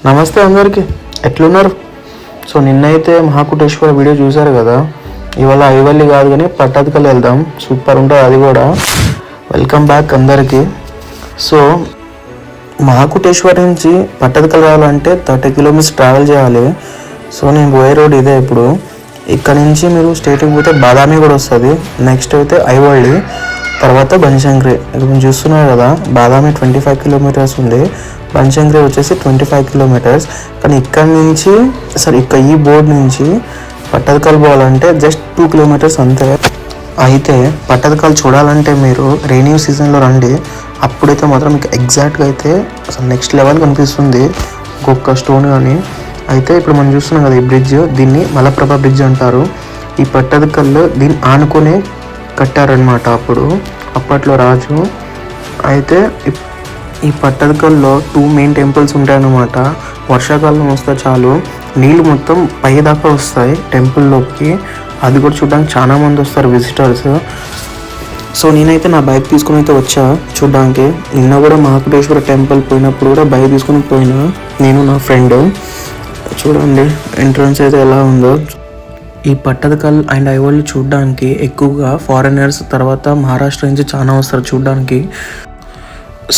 నమస్తే అందరికీ, ఎట్లున్నారు? సో నిన్నైతే మహాకుటేశ్వర వీడియో చూశారు కదా. ఇవాళ ఐవల్లి కాదు కానీ పట్టదకల్ వెళ్దాం, సూపర్ ఉంటుంది అది కూడా. వెల్కమ్ బ్యాక్ అందరికీ. సో మహాకుటేశ్వర్ నుంచి పట్టదకల్ రావాలంటే 30 కిలోమీటర్స్ ట్రావెల్ చేయాలి. సో నేను పోయే రోడ్ ఇదే. ఇప్పుడు ఇక్కడ నుంచి మీరు స్టేట్కి పోతే బాదామి కూడా వస్తుంది, నెక్స్ట్ అయితే ఐవల్లి, తర్వాత బనశంకరి. ఇక్కడ మీరు చూస్తున్నారు కదా, బాదామి 25 కిలోమీటర్స్ ఉంది, బనశంకరి వచ్చేసి 25 కిలోమీటర్స్. కానీ ఇక్కడ నుంచి ఇక్కడ ఈ బోర్డు నుంచి పట్టదకల్ పోవాలంటే జస్ట్ 2 కిలోమీటర్స్ అంతే. అయితే పట్టదకల్ చూడాలంటే మీరు రైనీ సీజన్లో రండి, అప్పుడైతే మాత్రం మీకు ఎగ్జాక్ట్గా అయితే అసలు నెక్స్ట్ లెవెల్ కనిపిస్తుంది ఒక్కొక్క స్టోన్ కానీ. అయితే ఇప్పుడు మనం చూస్తున్నాం కదా ఈ బ్రిడ్జ్, దీన్ని మలప్రభ బ్రిడ్జ్ అంటారు. ఈ పట్టదకల్ దీన్ని ఆనుకొని కట్టారనమాట అప్పట్లో రాజు. అయితే ఈ పట్టదకల్లో 2 మెయిన్ టెంపుల్స్ ఉంటాయన్నమాట. వర్షాకాలం వస్తే చాలు నీళ్ళు మొత్తం పైదాకా వస్తాయి టెంపుల్లోకి, అది కూడా చూడడానికి చాలా మంది వస్తారు విజిటర్స్. సో నేనైతే నా బైక్ తీసుకుని అయితే వచ్చా చూడడానికి. నిన్న కూడా మహాకుటేశ్వర టెంపుల్ పోయినప్పుడు కూడా బైక్ తీసుకుని పోయినా నేను నా ఫ్రెండ్. చూడండి ఎంట్రన్స్ అయితే ఎలా ఉందో. ఈ పట్టదకల్ అండ్ ఐవల్లి చూడడానికి ఎక్కువగా ఫారినర్స్, తర్వాత మహారాష్ట్ర నుంచి చాలా వస్తారు చూడడానికి.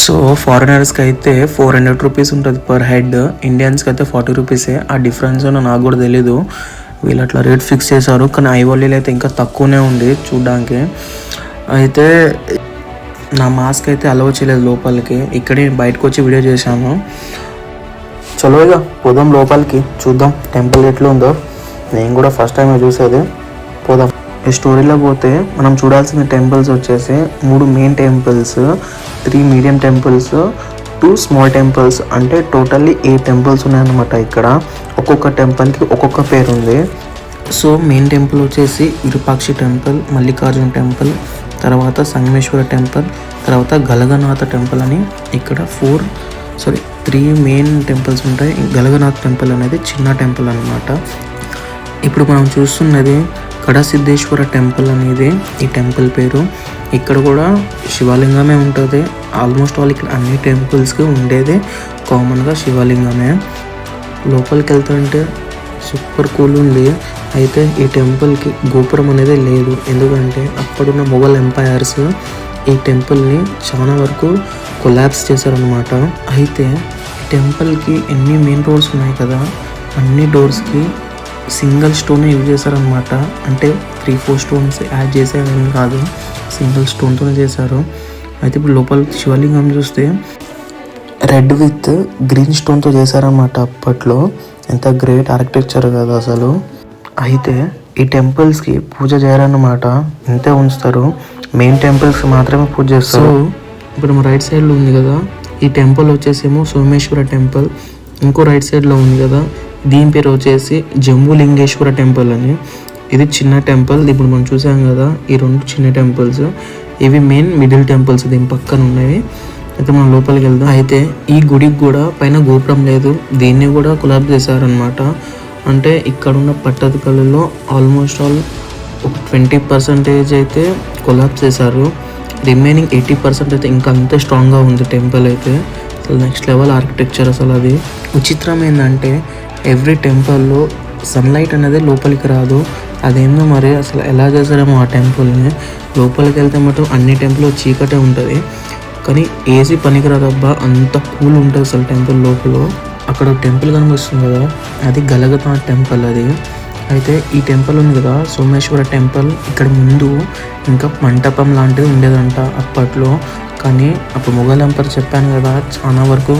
సో ఫారినర్స్కి అయితే 400 రూపీస్ ఉంటుంది పర్ హెడ్, ఇండియన్స్కి అయితే 40 రూపీసే. ఆ డిఫరెన్స్ నాకు కూడా తెలీదు, వీళ్ళు అట్లా రేట్ ఫిక్స్ చేశారు. కానీ ఐవల్లీలో అయితే ఇంకా తక్కువనే ఉంది చూడడానికి. అయితే నా మాస్క్ అయితే అలౌ చేయలేదు లోపలికి, ఇక్కడే బయటకు వచ్చి వీడియో చేశాను. చలో ఇక పోదాం లోపలికి, చూద్దాం టెంపుల్ ఎట్లా ఉందో. నేను కూడా ఫస్ట్ టైం చూసేది, పోదాం. ఈ స్టోరీలో పోతే మనం చూడాల్సిన టెంపుల్స్ వచ్చేసి 3 main temples, 3 medium temples, 2 small temples, అంటే టోటల్లీ 8 టెంపుల్స్ ఉన్నాయన్నమాట. ఇక్కడ ఒక్కొక్క టెంపుల్కి ఒక్కొక్క పేరు ఉంది. సో మెయిన్ టెంపుల్ వచ్చేసి విరూపాక్షి టెంపుల్, మల్లికార్జున టెంపుల్, తర్వాత సంగమేశ్వర టెంపుల్, తర్వాత గలగనాథ టెంపుల్ అని ఇక్కడ 3 మెయిన్ టెంపుల్స్ ఉంటాయి. గలగనాథ్ టెంపుల్ అనేది చిన్న టెంపుల్ అనమాట. ఇప్పుడు మనం చూస్తున్నది కడసిద్ధేశ్వర టెంపుల్ అనేది ఈ టెంపుల్ పేరు. ఇక్కడ కూడా శివలింగమే ఉంటుంది. ఆల్మోస్ట్ ఆల్ ఇక్కడ అన్ని టెంపుల్స్కి ఉండేది కామన్గా శివలింగమే. లోపలికి వెళ్తుంటే సూపర్ కూల్ ఉంది. అయితే ఈ టెంపుల్కి గోపురం అనేది లేదు, ఎందుకంటే అప్పుడున్న మొఘల్ ఎంపైర్స్ ఈ టెంపుల్ని చాలా వరకు కొలాప్స్ చేశారనమాట. అయితే ఈ టెంపుల్కి ఎన్ని మెయిన్ డోర్స్ ఉన్నాయి కదా, అన్ని డోర్స్కి సింగిల్ స్టోన్ యూజ్ చేశారనమాట. అంటే 3-4 స్టోన్స్ యాడ్ చేసేవని కాదు, సింగిల్ స్టోన్తోనే చేశారు. అయితే ఇప్పుడు లోపల శివలింగం చూస్తే రెడ్ విత్ గ్రీన్ స్టోన్తో చేశారనమాట అప్పట్లో. ఎంత గ్రేట్ ఆర్కిటెక్చర్ కదా అసలు. అయితే ఈ టెంపుల్స్కి పూజ చేయరన్నమాట, ఇంతే ఉంచుతారు. మెయిన్ టెంపుల్స్కి మాత్రమే పూజ చేస్తారు. ఇప్పుడు మన రైట్ సైడ్లో ఉంది కదా ఈ టెంపుల్ వచ్చేసేమో సోమేశ్వర టెంపుల్. ఇంకో రైట్ సైడ్లో ఉంది కదా, దీని పేరు వచ్చేసి జంబులింగేశ్వర టెంపుల్ అని. ఇది చిన్న టెంపుల్. ఇప్పుడు మనం చూసాం కదా ఈ 2 చిన్న టెంపుల్స్, ఇవి మెయిన్ మిడిల్ టెంపుల్స్ దీని పక్కన ఉన్నవి. అయితే మనం లోపలికి వెళ్దాం. అయితే ఈ గుడికి కూడా పైన గోపురం లేదు, దీన్ని కూడా కొలాప్స్ చేశారనమాట. అంటే ఇక్కడున్న పట్టదకల్లో ఆల్మోస్ట్ ఆల్ ఒక 20% అయితే కొలాప్స్ చేశారు, రిమైనింగ్ 80% అయితే ఇంకా అంతే స్ట్రాంగ్గా ఉంది టెంపుల్ అయితే. అసలు నెక్స్ట్ లెవెల్ ఆర్కిటెక్చర్ అసలు. అది విచిత్రం ఏంటంటే ఎవ్రీ టెంపుల్లో సన్లైట్ అనేది లోపలికి రాదు, అదేందో మరి అసలు ఎలా చేశారేమో ఆ టెంపుల్ని. లోపలికి వెళ్తే మాత్రం అన్ని టెంపుల్లో చీకటే ఉంటుంది, కానీ ఏసీ పనికిరాదబ్బా, అంత కూల్ ఉంటుంది అసలు టెంపుల్ లోపల. అక్కడ టెంపుల్ కనిపిస్తుంది కదా, అది గలగనాథ్ టెంపుల్ అది. అయితే ఈ టెంపుల్ ఉంది కదా సోమేశ్వర టెంపుల్, ఇక్కడ ముందు ఇంకా మంటపం లాంటిది ఉండేదంట అప్పట్లో. కానీ అప్పుడు మొఘల్ ఎంపైర్ చెప్పాను కదా చాలా వరకు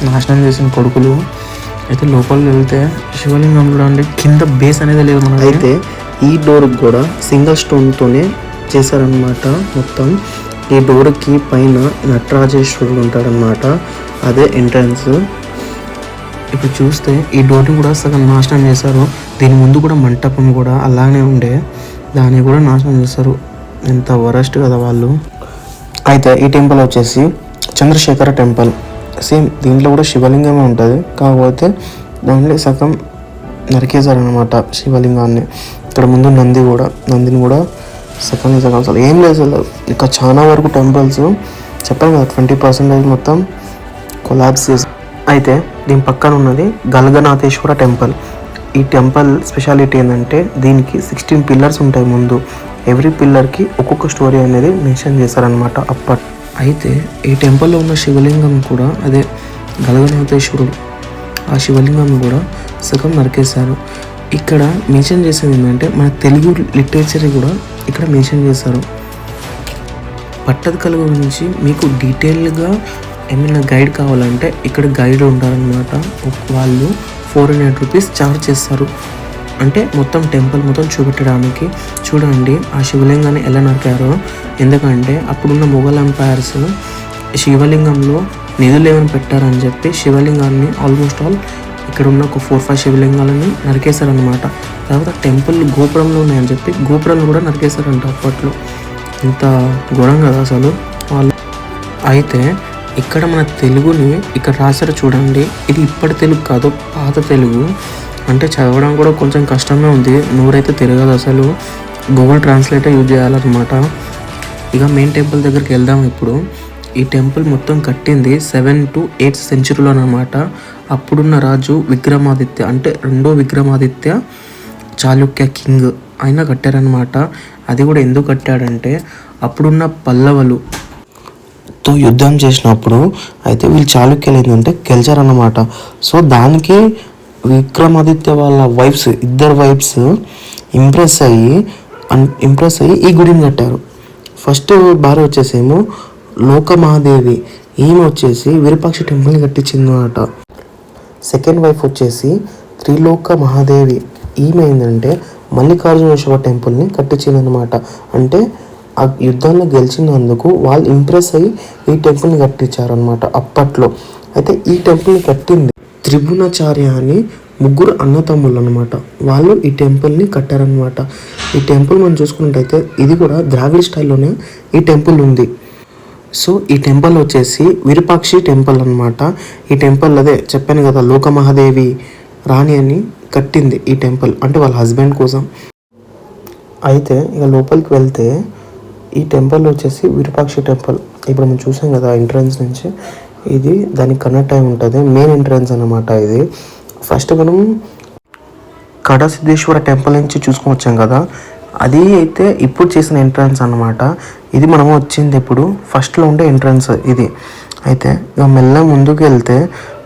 నాశనం చేసిన కొడుకులు. అయితే లోపలికి వెళ్తే శివలింగం చూడండి, కింద బేస్ అనేది లేదు మనకి. అయితే ఈ డోర్కి కూడా సింగిల్ స్టోన్తోనే చేశారనమాట మొత్తం. ఈ డోర్కి పైన నటరాజేశ్వరుడు ఉంటాడనమాట, అదే ఎంట్రన్స్. ఇప్పుడు చూస్తే ఈ డోర్ని కూడా సగం నాశనం చేశారు. దీని ముందు కూడా మంటపం కూడా అలానే ఉండే, దాన్ని కూడా నాశనం చేశారు. ఎంత వరస్ట్ కదా వాళ్ళు. అయితే ఈ టెంపుల్ వచ్చేసి చంద్రశేఖర టెంపుల్. సేమ్ దీంట్లో కూడా శివలింగమే ఉంటుంది, కాకపోతే దాంట్లో సగం నరికేశారనమాట శివలింగాన్ని. ఇక్కడ ముందు నందిని కూడా సగం అసలు ఏం లేదు అసలు. ఇంకా చాలా వరకు టెంపుల్స్ చెప్పాను కదా 20% మొత్తం కొలాప్స్ చేసి. అయితే దీని పక్కన ఉన్నది గల్గనాథేశ్వర టెంపుల్. ఈ టెంపుల్ స్పెషాలిటీ ఏంటంటే దీనికి 16 పిల్లర్స్ ఉంటాయి ముందు. ఎవ్రీ పిల్లర్కి ఒక్కొక్క స్టోరీ అనేది మెన్షన్ చేశారనమాట అప్పట్. అయితే ఈ టెంపుల్లో ఉన్న శివలింగం కూడా అదే గల్గనాథేశ్వరుడు, ఆ శివలింగం కూడా సగం నరికేశారు. ఇక్కడ మెన్షన్ చేసేది ఏంటంటే మన తెలుగు లిటరేచర్ కూడా ఇక్కడ మెన్షన్ చేశారు. పట్టదకల గురించి మీకు డీటెయిల్గా ఏమైనా గైడ్ కావాలంటే ఇక్కడ గైడ్ ఉంటారనమాట. వాళ్ళు 400 రూపీస్ ఛార్జ్ చేస్తారు, అంటే మొత్తం టెంపుల్ మొత్తం చూపెట్టడానికి. చూడండి ఆ శివలింగాన్ని ఎలా నరికారో. ఎందుకంటే అప్పుడున్న మొఘల్ ఎంపైర్స్ శివలింగంలో నిధులు ఏమైనా పెట్టారని చెప్పి శివలింగాన్ని ఆల్మోస్ట్ ఆల్ ఇక్కడ ఉన్న ఒక 4-5 శివలింగాలని నరికేశారనమాట. తర్వాత టెంపుల్ గోపురంలో ఉన్నాయని చెప్పి గోపురాలను కూడా నరికేశారంట అప్పట్లో. ఇంత ఘోరం కదా అసలు వాళ్ళు. అయితే ఇక్కడ మన తెలుగుని ఇక్కడ రాశారు చూడండి. ఇది ఇప్పటి తెలుగు కాదు, పాత తెలుగు. అంటే చదవడం కూడా కొంచెం కష్టమే ఉంది, నోరైతే తిరగదు అసలు. గూగుల్ ట్రాన్స్లేటర్ యూజ్ చేయాలన్నమాట. ఇక మెయిన్ టెంపుల్ దగ్గరికి వెళ్దాం ఇప్పుడు. ఈ టెంపుల్ మొత్తం కట్టింది 7th to 8th సెంచురీలో అనమాట. అప్పుడున్న రాజు విక్రమాదిత్య, అంటే రెండో విక్రమాదిత్య చాళుక్య కింగ్ ఆయన కట్టారనమాట. అది కూడా ఎందుకు కట్టాడంటే అప్పుడున్న పల్లవులతో యుద్ధం చేసినప్పుడు అయితే వీళ్ళు చాళుక్యులు ఏంటంటే గెలిచారన్నమాట. సో దానికి విక్రమాదిత్య వాళ్ళ వైఫ్స్, ఇద్దరు వైఫ్స్ ఇంప్రెస్ అయ్యి ఈ గుడిని కట్టారు. ఫస్ట్ భార్య వచ్చేసేమో లోకమహాదేవి, ఈమె వచ్చేసి విరూపాక్ష టెంపుల్ని కట్టించింది అన్నమాట. సెకండ్ వైఫ్ వచ్చేసి త్రిలోక మహాదేవి, ఈమె ఏంటంటే మల్లికార్జునేశ్వర టెంపుల్ని కట్టించింది అనమాట. అంటే ఆ యుద్ధంలో గెలిచినందుకు వాళ్ళు ఇంప్రెస్ అయ్యి ఈ టెంపుల్ని కట్టించారనమాట అప్పట్లో. అయితే ఈ టెంపుల్ని కట్టింది త్రిభువనాచార్య అని ముగ్గురు అన్నతమ్ముళ్ళు అనమాట. వాళ్ళు ఈ టెంపుల్ని కట్టారనమాట. ఈ టెంపుల్ మనం చూసుకున్నట్టయితే ఇది కూడా ద్రావిడ స్టైల్లోనే ఈ టెంపుల్ ఉంది. సో ఈ టెంపుల్ వచ్చేసి విరూపాక్షి టెంపుల్ అనమాట. ఈ టెంపుల్ అదే చెప్పాను కదా, లోకమహాదేవి రాణి అని కట్టింది ఈ టెంపుల్, అంటే వాళ్ళ హస్బెండ్ కోసం. అయితే ఇక లోపలికి వెళ్తే ఈ టెంపుల్ వచ్చేసి విరూపాక్షి టెంపుల్. ఇప్పుడు మనం చూసాం కదా ఎంట్రన్స్ నుంచి, ఇది దానికి కనెక్ట్ అయి ఉంటుంది, మెయిన్ ఎంట్రన్స్ అన్నమాట. ఇది ఫస్ట్ మనం కడసిద్ధేశ్వర టెంపుల్ నుంచి చూసుకొని వచ్చాం కదా, అది అయితే ఇప్పుడు చేసిన ఎంట్రన్స్ అన్నమాట. ఇది మనము వచ్చింది ఇప్పుడు ఫస్ట్లో ఉండే ఎంట్రన్స్ ఇది. అయితే ఇక మెల్ల ముందుకు వెళ్తే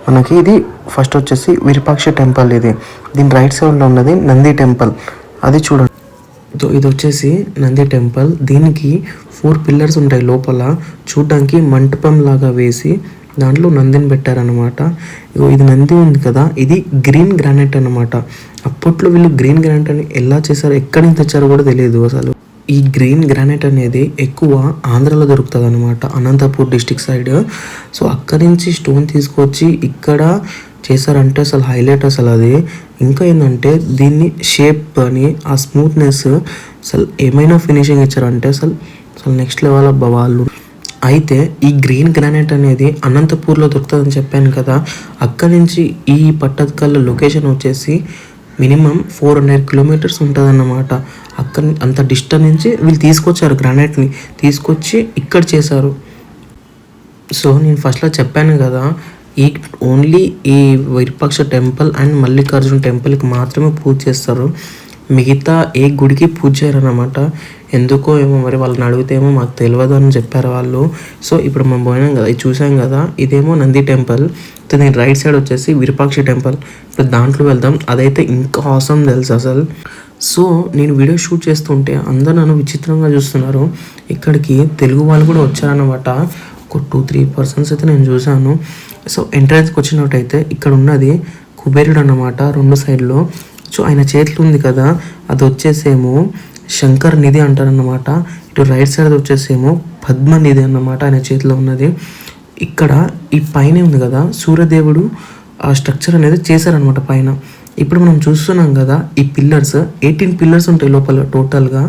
మనకి ఇది ఫస్ట్ వచ్చేసి విరూపాక్షి టెంపుల్. ఇది దీని రైట్ సైడ్లో ఉన్నది నంది టెంపుల్, అది చూడండి. ఇది వచ్చేసి నంది టెంపుల్. దీనికి 4 పిల్లర్స్ ఉంటాయి లోపల, చూడడానికి మంటపం లాగా వేసి దాంట్లో నందిని పెట్టారనమాట. ఇది నంది ఉంది కదా, ఇది గ్రీన్ గ్రానైట్ అనమాట. అప్పట్లో వీళ్ళు గ్రీన్ గ్రానైట్ అని ఎలా చేశారో, ఎక్కడి నుంచి తెచ్చారో కూడా తెలియదు అసలు. ఈ గ్రీన్ గ్రానైట్ అనేది ఎక్కువ ఆంధ్రాలో దొరుకుతుంది అనమాట, అనంతపూర్ డిస్టిక్ సైడ్. సో అక్కడి నుంచి స్టోన్ తీసుకొచ్చి ఇక్కడ చేశారంటే అసలు హైలైట్ అసలు అది. ఇంకా ఏంటంటే దీన్ని షేప్ అని ఆ స్మూత్నెస్ అసలు ఏమైనా ఫినిషింగ్ ఇచ్చారంటే అసలు నెక్స్ట్ లెవెల్ అబ్బా వాళ్ళు. అయితే ఈ గ్రీన్ గ్రానైట్ అనేది అనంతపూర్లో దొరుకుతుందని చెప్పాను కదా, అక్కడి నుంచి ఈ పట్టదకల్ లొకేషన్ వచ్చేసి మినిమం 400 కిలోమీటర్స్ ఉంటుందన్నమాట. అక్కడ అంత డిస్టెన్స్ నుంచి వీళ్ళు తీసుకొచ్చారు, గ్రానైట్ని తీసుకొచ్చి ఇక్కడ చేశారు. సో నేను ఫస్ట్లో చెప్పాను కదా, ఓన్లీ ఈ విరూపాక్ష టెంపుల్ అండ్ మల్లికార్జున టెంపుల్కి మాత్రమే పూజ చేస్తారు, మిగతా ఏ గుడికి పూజ చేయరన్నమాట. ఎందుకో ఏమో మరి, వాళ్ళని అడిగితేమో మాకు తెలియదు అని చెప్పారు వాళ్ళు. సో ఇప్పుడు మనం పోయినాం కదా, ఇది చూసాం కదా, ఇదేమో నంది టెంపుల్. దీని రైట్ సైడ్ వచ్చేసి విరూపాక్షి టెంపుల్. ఇప్పుడు దాంట్లో వెళ్దాం, అదైతే ఇంకా అవసరం తెలుసు అసలు. సో నేను వీడియో షూట్ చేస్తుంటే అందరూ నన్ను విచిత్రంగా చూస్తున్నారు. ఇక్కడికి తెలుగు వాళ్ళు కూడా వచ్చారన్నమాట, ఒక 2-3 పర్సన్స్ అయితే నేను చూశాను. సో ఎంట్రన్స్కి వచ్చినట్టయితే ఇక్కడ ఉన్నది కుబేరుడు అన్నమాట 2 సైడ్లో. సో ఆయన చేతులు ఉంది కదా, అది వచ్చేసేమో శంకర్ నిధి అంటారన్నమాట. ఇటు రైట్ సైడ్ వచ్చేసేమో పద్మ నిధి అన్నమాట ఆయన చేతిలో ఉన్నది. ఇక్కడ ఈ పైన ఉంది కదా సూర్యదేవుడు, ఆ స్ట్రక్చర్ అనేది చేశారనమాట పైన. ఇప్పుడు మనం చూస్తున్నాం కదా, ఈ పిల్లర్స్ 18 పిల్లర్స్ ఉంటాయి లోపల టోటల్గా.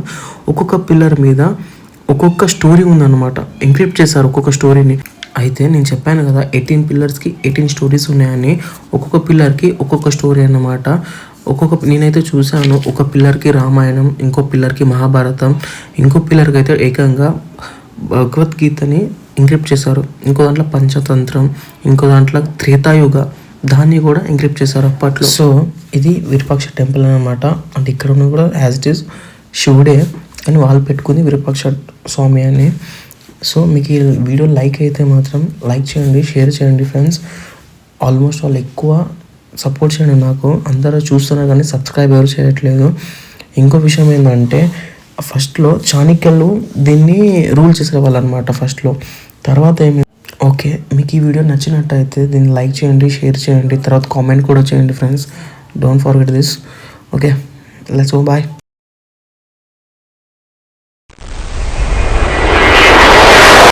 ఒక్కొక్క పిల్లర్ మీద ఒక్కొక్క స్టోరీ ఉందన్నమాట, ఎన్క్రిప్ట్ చేశారు ఒక్కొక్క స్టోరీని. అయితే నేను చెప్పాను కదా 18 పిల్లర్స్కి 18 స్టోరీస్ ఉన్నాయని, ఒక్కొక్క పిల్లర్కి ఒక్కొక్క స్టోరీ అన్నమాట. నేనైతే చూశాను, ఒక పిల్లర్కి రామాయణం, ఇంకో పిల్లర్కి మహాభారతం, ఇంకో పిల్లర్కి అయితే ఏకంగా భగవద్గీతని ఎంక్రిప్ట్ చేశారు, ఇంకో దాంట్లో పంచతంత్రం, ఇంకో దాంట్లో త్రేతాయుగ దాన్ని కూడా ఎంక్రిప్ట్ చేశారు అప్పట్లో. సో ఇది విరూపాక్ష టెంపుల్ అనమాట. అంటే ఇక్కడ ఉన్న కూడా యాజ్ ఇట్ ఈస్ శివుడే, కానీ వాళ్ళు పెట్టుకుంది విరూపాక్ష స్వామి అని. సో మీకు ఈ వీడియో లైక్ అయితే మాత్రం లైక్ చేయండి, షేర్ చేయండి ఫ్రెండ్స్. ఆల్మోస్ట్ వాళ్ళు ఎక్కువ సపోర్ట్ చేయండి నాకు. అందరూ చూస్తున్నారు కానీ సబ్స్క్రైబ్ ఎవరు చేయట్లేదు. ఇంకో విషయం ఏంటంటే ఫస్ట్లో చాణక్యులు దీన్ని రూల్ చేసేవాళ్ళు అనమాట ఫస్ట్లో. తర్వాత ఏమి ఓకే, మీకు ఈ వీడియో నచ్చినట్టయితే దీన్ని లైక్ చేయండి, షేర్ చేయండి, తర్వాత కామెంట్ కూడా చేయండి friends. Don't forget this. Okay, let's go, bye.